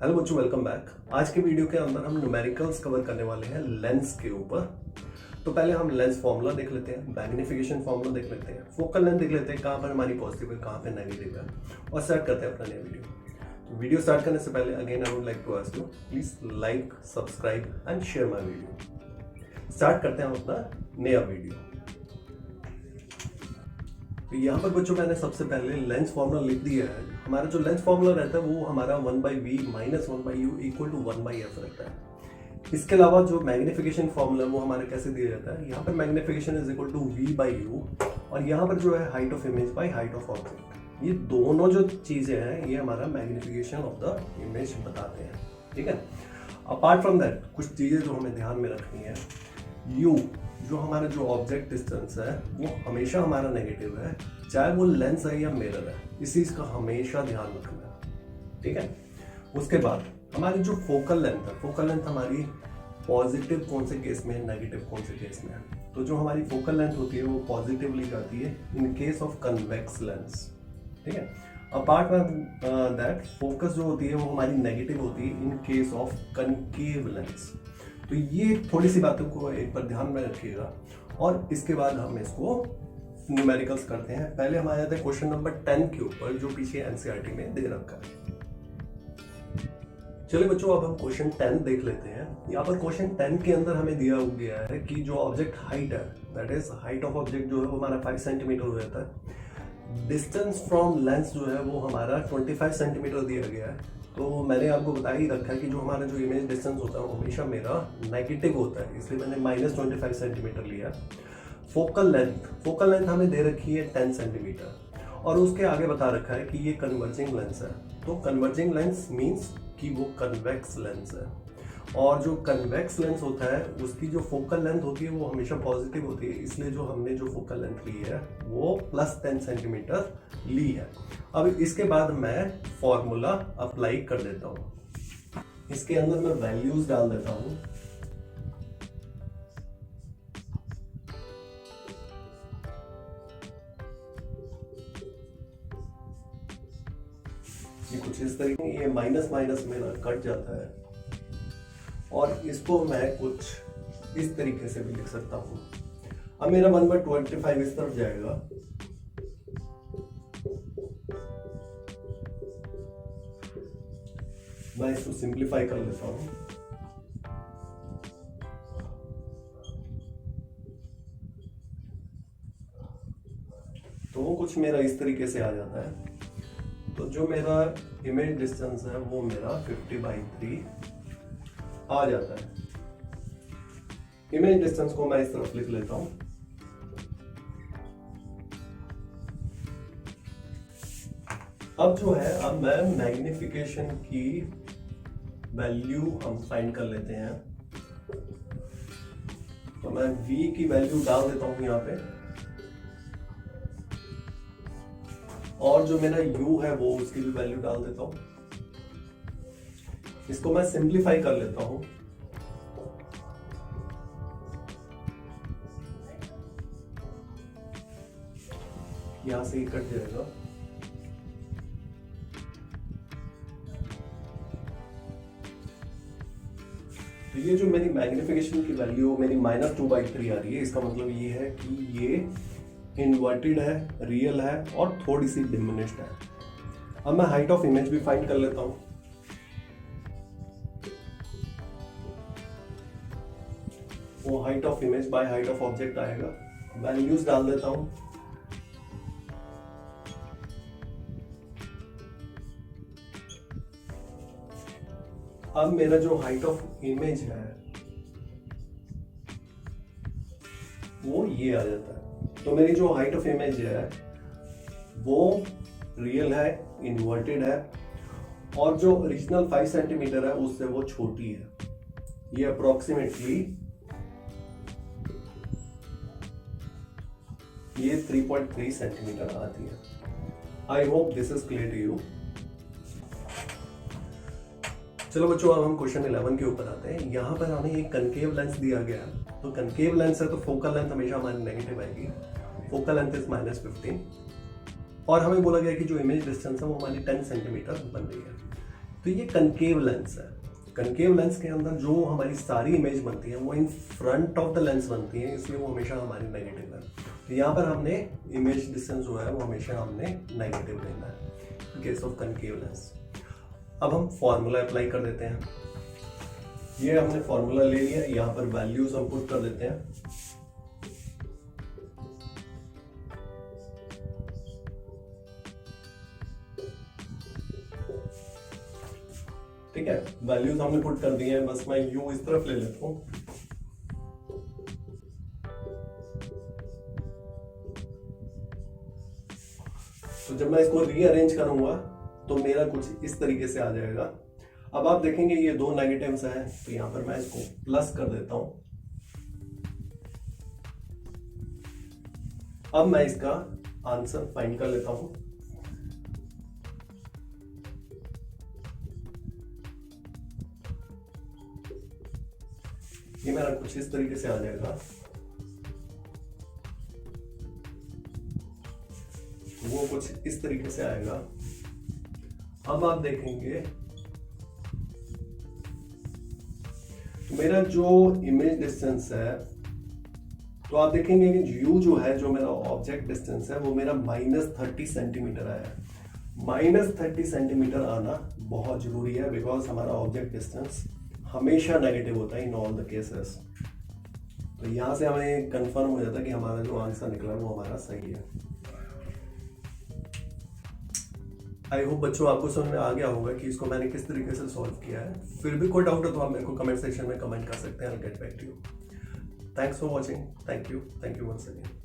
Hello बच्चों, welcome back. आज के वीडियो के अंदर हम न्यूमेरिकल्स कवर करने वाले हैं लेंस के ऊपर। तो पहले हम लेंस फॉर्मूला देख लेते हैं, मैग्निफिकेशन फॉर्मूला देख लेते हैं, फोकल लेंथ देख लेते हैं, कहाँ पर हमारी पॉजिटिव है कहाँ पर नेगेटिव है, और स्टार्ट करते हैं अपना नया वीडियो। तो वीडियो स्टार्ट करने से पहले again I would like to ask you, please like, subscribe and share my video. Start करते हैं हम अपना नया वीडियो। तो यहाँ पर बच्चों मैंने सबसे पहले लेंस फॉर्मूला लिख दिया है। हमारा जो लेंस फॉर्मूला रहता है वो हमारा 1/v minus 1/u equal to 1/f रहता है। इसके अलावा जो मैग्निफिकेशन फॉर्मूला वो हमारा कैसे दिया जाता है, यहाँ पर magnification is equal to v/u, और यहाँ पर जो है height of image by height of object. ये दोनों जो चीजें हैं ये हमारा मैग्निफिकेशन ऑफ द इमेज बताते हैं। ठीक है। अपार्ट फ्रॉम दैट कुछ चीजें जो हमें ध्यान में रखनी है, u जो हमारा जो ऑब्जेक्ट डिस्टेंस है वो हमेशा हमारा नेगेटिव है, चाहे वो लेंस है या मिरर है। इस चीज का हमेशा ध्यान रखना है। ठीक है। उसके बाद हमारी जो फोकल लेंथ है, फोकल लेंथ हमारी पॉजिटिव कौन से केस में है, नेगेटिव कौन से केस में है। तो जो हमारी फोकल लेंथ होती है वो पॉजिटिवली जाती है in case of convex lens. ठीक है। अपार्ट फ्रॉम दैट फोकस जो होती है वो हमारी नेगेटिव होती है in case of concave lens. तो ये थोड़ी सी बातों को एक बार ध्यान में रखिएगा, और इसके बाद हम इसको न्यूमेरिकल्स करते हैं। पहले हम आ जाते हैं क्वेश्चन नंबर 10 के ऊपर, जो पीछे एनसीईआरटी में दे रखा है। चलिए बच्चों, अब हम क्वेश्चन 10 देख लेते हैं। यहाँ पर क्वेश्चन 10 के अंदर हमें दिया गया है कि जो ऑब्जेक्ट हाइट है, that is height of object जो है वो हमारा 5 सेंटीमीटर हो जाता है। डिस्टेंस फ्रॉम लेंस जो है वो हमारा 25 सेंटीमीटर दिया गया है। तो मैंने आपको बता ही रखा है कि जो हमारा जो इमेज डिस्टेंस होता है वो हमेशा मेरा नेगेटिव होता है, इसलिए मैंने -25 सेंटीमीटर लिया। फोकल लेंथ हमें दे रखी है 10 सेंटीमीटर, और उसके आगे बता रखा है कि ये कन्वर्जिंग लेंस है। तो कन्वर्जिंग लेंस मीन्स कि वो कन्वेक्स लेंस है, और जो कन्वेक्स लेंस होता है उसकी जो फोकल लेंथ होती है वो हमेशा पॉजिटिव होती है, इसलिए जो हमने जो फोकल लेंथ ली है वो +10 सेंटीमीटर ली है। अब इसके बाद मैं फॉर्मूला अप्लाई कर देता हूं। इसके अंदर मैं वैल्यूज डाल देता हूं। ये कुछ इस तरीके, ये माइनस माइनस मेरा कट जाता है, और इसको मैं कुछ इस तरीके से भी लिख सकता हूं। अब मेरा 1/25 इस तरफ जाएगा, मैं इसको सिंप्लीफाई कर लेता हूं। तो वो कुछ मेरा इस तरीके से आ जाता है। तो जो मेरा इमेज डिस्टेंस है वो मेरा 50/3 आ जाता है। इमेज डिस्टेंस को मैं इस तरफ लिख लेता हूं। अब जो है, अब मैं मैग्निफिकेशन की वैल्यू हम फाइंड कर लेते हैं। तो मैं v की वैल्यू डाल देता हूं यहां पे, और जो मेरा u है वो उसकी भी वैल्यू डाल देता हूं। इसको मैं सिंप्लीफाई कर लेता हूं। यहां से ही कट जाएगा। तो ये जो मेरी मैग्निफिकेशन की वैल्यू मेरी -2/3 आ रही है, इसका मतलब ये है कि ये इन्वर्टेड है, रियल है, और थोड़ी सी डिमिनिश्ड है। अब मैं हाइट ऑफ इमेज भी फाइंड कर लेता हूं। वो height of image by height of object आएगा। वैल्यूज डाल देता हूं। अब मेरा जो हाइट ऑफ इमेज है वो ये आ जाता है। तो मेरी जो हाइट ऑफ इमेज है वो रियल है, इन्वर्टेड है, और जो ओरिजिनल 5 सेंटीमीटर है उससे वो छोटी है। ये अप्रोक्सीमेटली ये 3.3 सेंटीमीटर आती है। I hope this is clear to you. चलो बच्चों, अब हम क्वेश्चन 11 के ऊपर आते हैं। यहाँ पर हमें एक कनकेव लेंस दिया गया है। तो कनकेव लेंस है तो फोकल लेंथ हमेशा हमारी नेगेटिव आएगी। फोकल लेंथ इज -15, और हमें बोला गया कि जो इमेज डिस्टेंस है वो हमारी 10 सेंटीमीटर बन रही है। तो ये कनकेव लेंस है। कनकेव लेंस के अंदर जो हमारी सारी इमेज बनती है वो in front of the lens बनती है, इसलिए वो हमेशा हमारी नेगेटिव है। तो यहाँ पर हमने इमेज डिस्टेंस जो है वो हमेशा हमने नेगेटिव लेना है in case of concave lens. अब हम फॉर्मूला अप्लाई कर देते हैं। ये हमने फॉर्मूला ले लिया, यहाँ पर वैल्यूज हम पुट कर देते हैं। ठीक है, वैल्यूज हमने पुट कर दी है। बस मैं यू इस तरफ ले लेता हूं। तो जब मैं इसको रीअरेंज करूंगा तो मेरा कुछ इस तरीके से आ जाएगा। अब आप देखेंगे ये दो नेगेटिव्स हैं, तो यहां पर मैं इसको प्लस कर देता हूं। अब मैं इसका आंसर फाइंड कर लेता हूं। ये मेरा कुछ इस तरीके से आ जाएगा। वो कुछ इस तरीके से आएगा। अब आप देखेंगे मेरा जो इमेज डिस्टेंस है, तो आप देखेंगे कि यू जो है, जो मेरा ऑब्जेक्ट डिस्टेंस है, वो मेरा -30 सेंटीमीटर आया है। -30 सेंटीमीटर आना बहुत जरूरी है, बिकॉज हमारा ऑब्जेक्ट डिस्टेंस हमेशा नेगेटिव होता है इन ऑल द केसेस। तो यहां से हमें कंफर्म हो जाता है कि हमारा जो आंसर निकला वो हमारा सही है। आई होप बच्चों आपको समझ में आ गया होगा कि इसको मैंने किस तरीके से सॉल्व किया है। फिर भी कोई डाउट है तो आप मेरे को कमेंट सेक्शन में कमेंट कर सकते हैं। I'll get back to you. Thanks for watching. Thank you once again.